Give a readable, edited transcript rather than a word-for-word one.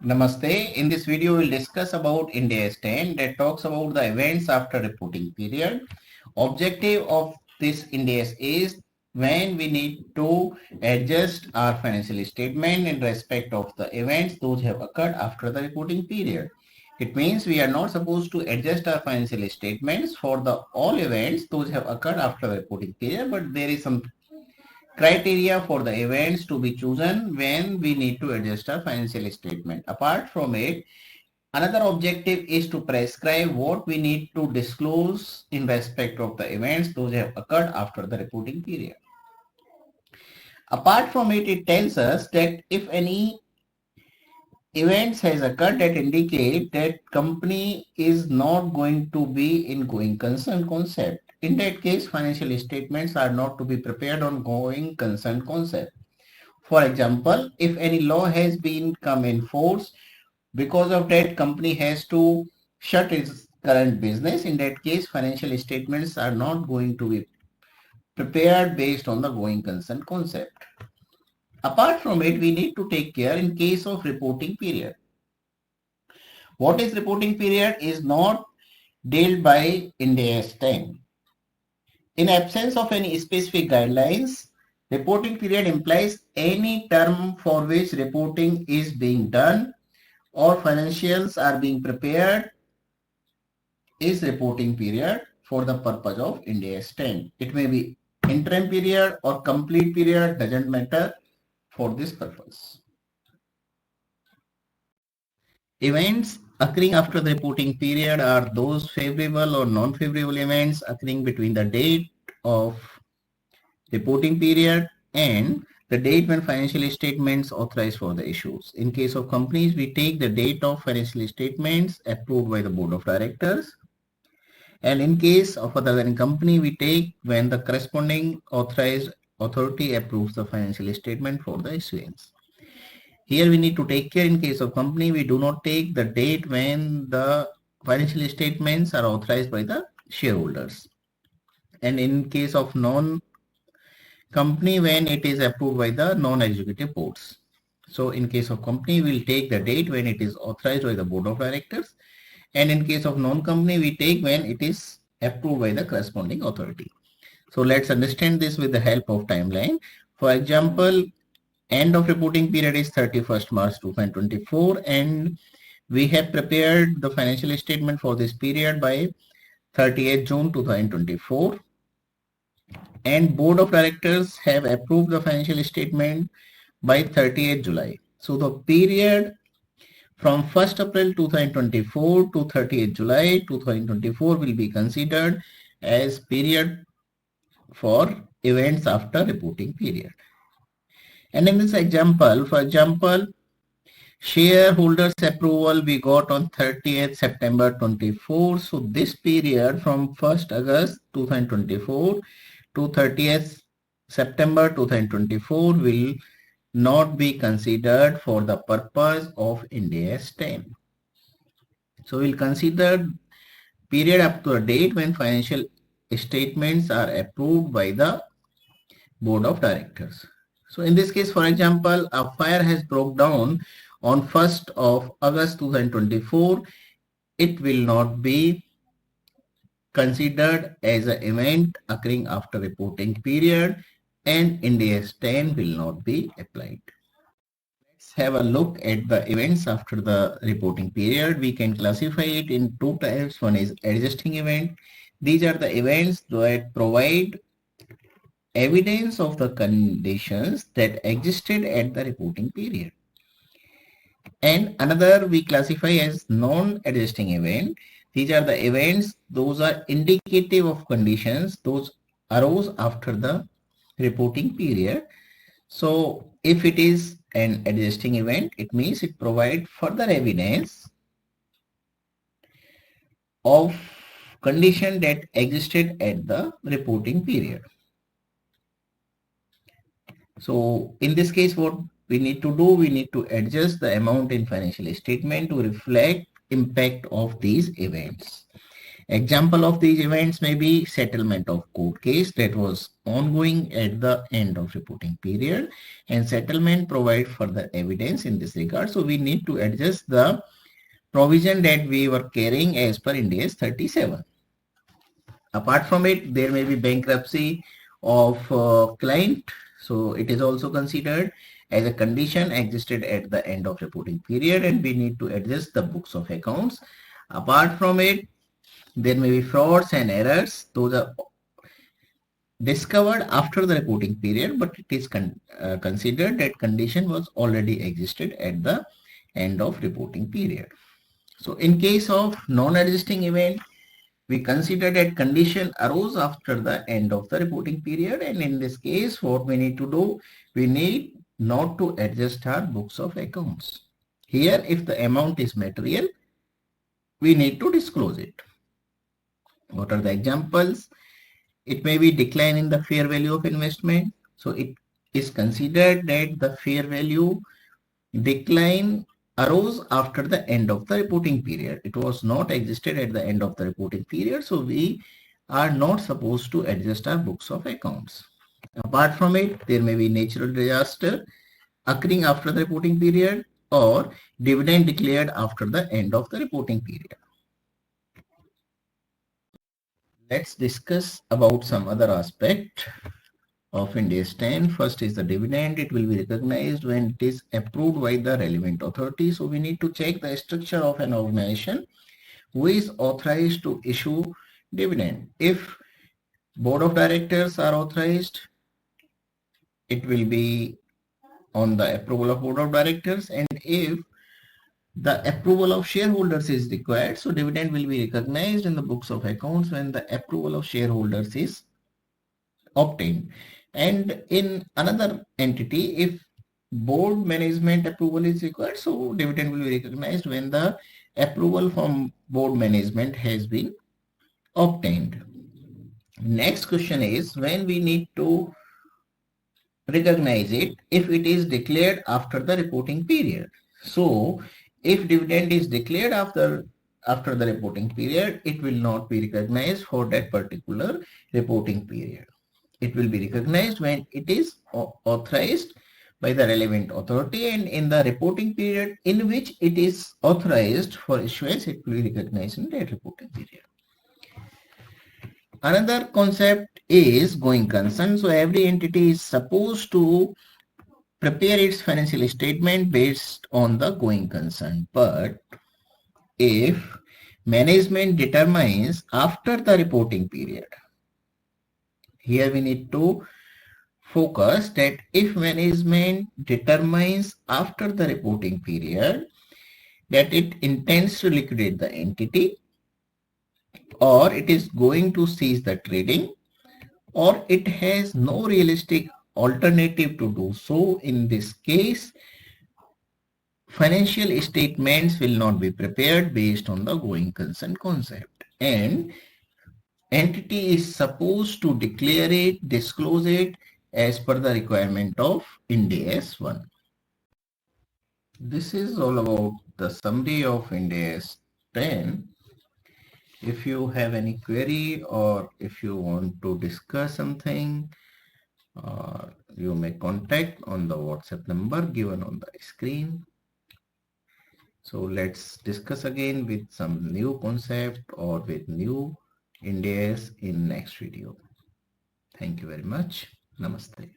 Namaste. In this video, we'll discuss about Ind AS 10 that talks about the events after reporting period. Objective of this Ind AS is when we need to adjust our financial statement in respect of the events those have occurred after the reporting period. It means we are not supposed to adjust our financial statements for the all events those have occurred after the reporting period, but there is some criteria for the events to be chosen when we need to adjust our financial statement. Apart from it, another objective is to prescribe what we need to disclose in respect of the events those have occurred after the reporting period. Apart from it, it tells us that if any events has occurred that indicate that company is not going to be in going concern concept. In that case, financial statements are not to be prepared on going concern concept. For example, if any law has been come in force, because of that company has to shut its current business, in that case, financial statements are not going to be prepared based on the going concern concept. Apart from it, we need to take care in case of reporting period. What is reporting period is not dealt by Ind AS 10. In absence of any specific guidelines, reporting period implies any term for which reporting is being done or financials are being prepared is reporting period for the purpose of Ind AS 10. It may be interim period or complete period, doesn't matter for this purpose. Events occurring after the reporting period are those favorable or non-favorable events occurring between the date of reporting period and the date when financial statements authorized for the issues. In case of companies, we take the date of financial statements approved by the board of directors. And in case of other company, we take when the corresponding authorized authority approves the financial statement for the issuance. Here we need to take care in case of company, we do not take the date when the financial statements are authorized by the shareholders. And in case of non-company, when it is approved by the non-executive boards. So in case of company, we'll take the date when it is authorized by the board of directors. And in case of non-company, we take when it is approved by the corresponding authority. So let's understand this with the help of timeline. For example, end of reporting period is 31st March 2024 and we have prepared the financial statement for this period by 30th June 2024 and board of directors have approved the financial statement by 30th July. So the period from 1st April 2024 to 30th July 2024 will be considered as period for events after reporting period. And in this example, for example, shareholders approval we got on 30th September 24. So this period from 1st August 2024 to 30th September 2024 will not be considered for the purpose of Ind AS 10. So we'll consider period up to a date when financial statements are approved by the board of directors. So in this case, for example, a fire has broke down on 1st of August 2024. It will not be considered as an event occurring after reporting period and Ind AS 10 will not be applied. Let's have a look at the events after the reporting period. We can classify it in two types. One is adjusting event. These are the events that provide evidence of the conditions that existed at the reporting period. And another we classify as non-adjusting event. These are the events, those are indicative of conditions, those arose after the reporting period. So if it is an adjusting event, it means it provides further evidence of condition that existed at the reporting period. So in this case, what we need to do, we need to adjust the amount in financial statement to reflect impact of these events. Example of these events may be settlement of court case that was ongoing at the end of reporting period, and settlement provide further evidence in this regard. So we need to adjust the provision that we were carrying as per Ind AS 37. Apart from it, there may be bankruptcy of client. So it is also considered as a condition existed at the end of reporting period, and we need to adjust the books of accounts. Apart from it, there may be frauds and errors. Those are discovered after the reporting period, but it is considered that condition was already existed at the end of reporting period. So in case of non-adjusting event, we consider that condition arose after the end of the reporting period, and in this case, what we need to do, we need not to adjust our books of accounts. Here, if the amount is material, we need to disclose it. What are the examples? It may be decline in the fair value of investment. So it is considered that the fair value decline arose after the end of the reporting period. It was not existed at the end of the reporting period. So we are not supposed to adjust our books of accounts. Apart from it, there may be natural disaster occurring after the reporting period or dividend declared after the end of the reporting period. Let's discuss about some other aspect of Ind AS 10. First is the dividend. It will be recognized when it is approved by the relevant authority. So we need to check the structure of an organization who is authorized to issue dividend. If board of directors are authorized, it will be on the approval of board of directors, and if the approval of shareholders is required, so dividend will be recognized in the books of accounts when the approval of shareholders is obtained. And in another entity, if board management approval is required, so dividend will be recognized when the approval from board management has been obtained. Next question is when we need to recognize it if it is declared after the reporting period. So if dividend is declared after the reporting period, it will not be recognized for that particular reporting period. It will be recognized when it is authorized by the relevant authority, and in the reporting period in which it is authorized for issuance, it will be recognized in that reporting period. Another concept is going concern. So every entity is supposed to prepare its financial statement based on the going concern. But if management determines after the reporting period, here we need to focus that if management determines after the reporting period that it intends to liquidate the entity, or it is going to cease the trading, or it has no realistic alternative to do so, in this case, financial statements will not be prepared based on the going concern concept, and entity is supposed to declare it, disclose it as per the requirement of Ind AS 1. This is all about the summary of Ind AS 10. If you have any query or if you want to discuss something, you may contact on the WhatsApp number given on the screen. So let's discuss again with some new concept or with new Ind AS in next video. Thank you very much. Namaste.